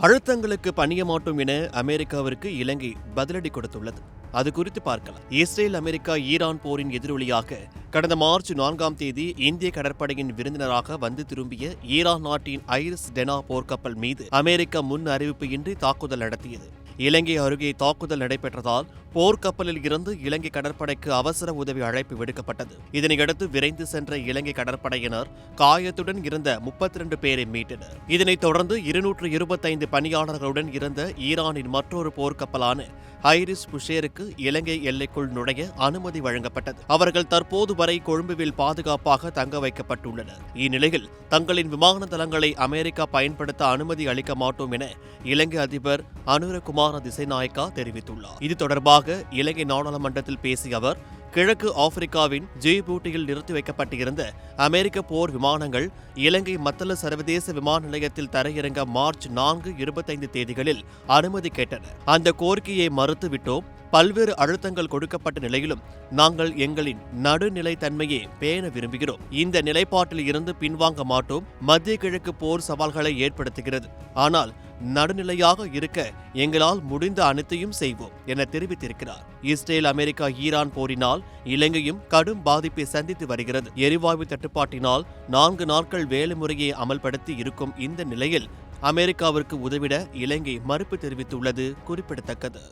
அழுத்தங்களுக்கு பணிய மாட்டோம் என அமெரிக்காவிற்கு இலங்கை பதிலடி கொடுத்துள்ளது. அது குறித்து பார்க்கலாம். இஸ்ரேல் அமெரிக்கா ஈரான் போரின் எதிரொலியாக கடந்த மார்ச் 4ஆம் தேதி இந்திய கடற்படையின் விருந்தினராக வந்து திரும்பிய ஈரான் நாட்டின் ஐரிஸ் டெனா போர்க்கப்பல் மீது அமெரிக்கா முன் அறிவிப்பு இன்றி தாக்குதல் நடத்தியது. இலங்கை அருகே தாக்குதல் நடைபெற்றதால் போர்க்கப்பலில் இருந்து இலங்கை கடற்படைக்கு அவசர உதவி அழைப்பு விடுக்கப்பட்டது. இதனையடுத்து விரைந்து சென்ற இலங்கை கடற்படையினர் காயத்துடன் இருந்த 32 பேரை மீட்டனர். இதனைத் தொடர்ந்து 225 பணியாளர்களுடன் இருந்த ஈரானின் மற்றொரு போர்க்கப்பலான ஐரிஸ் புஷேருக்கு இலங்கை எல்லைக்குள் நுழைய அனுமதி வழங்கப்பட்டது. அவர்கள் தற்போது வரை கொழும்புவில் பாதுகாப்பாக தங்க வைக்கப்பட்டுள்ளனர். இந்நிலையில் தங்களின் விமான தளங்களை அமெரிக்கா பயன்படுத்த அனுமதி அளிக்க மாட்டோம் என இலங்கை அதிபர் அனுரகுமார திசைநாயக்கா தெரிவித்துள்ளார். இது தொடர்பாக இலங்கை நாடாளுமன்றத்தில் பேசிய அவர், கிழக்கு ஆப்பிரிக்காவின் ஜிபூட்டியில் நிறுத்தி வைக்கப்பட்டிருந்த அமெரிக்க போர் விமானங்கள் இலங்கை மத்தள சர்வதேச விமான நிலையத்தில் தரையிறங்க மார்ச் 4, 25 தேதிகளில் அனுமதி கேட்டனர். அந்த கோரிக்கையை மறுத்துவிட்டோம். பல்வேறு அழுத்தங்கள் கொடுக்கப்பட்ட நிலையிலும் நாங்கள் எங்களின் நடுநிலைத்தன்மையை பேண விரும்புகிறோம். இந்த நிலைப்பாட்டில் இருந்து பின்வாங்க மாட்டோம். மத்திய கிழக்கு போர் சவால்களை ஏற்படுத்துகிறது. ஆனால் நடுநிலையாக இருக்க எங்களால் முடிந்த அனைத்தையும் செய்வோம் என தெரிவித்திருக்கிறார். இஸ்ரேல் அமெரிக்கா ஈரான் போரினால் இலங்கையும் கடும் பாதிப்பை சந்தித்து வருகிறது. எரிவாயு தட்டுப்பாட்டினால் 4 நாட்கள் வேலை முறையை அமல்படுத்தி இருக்கும் இந்த நிலையில் அமெரிக்காவிற்கு உதவிட இலங்கை மறுப்பு தெரிவித்துள்ளது குறிப்பிடத்தக்கது.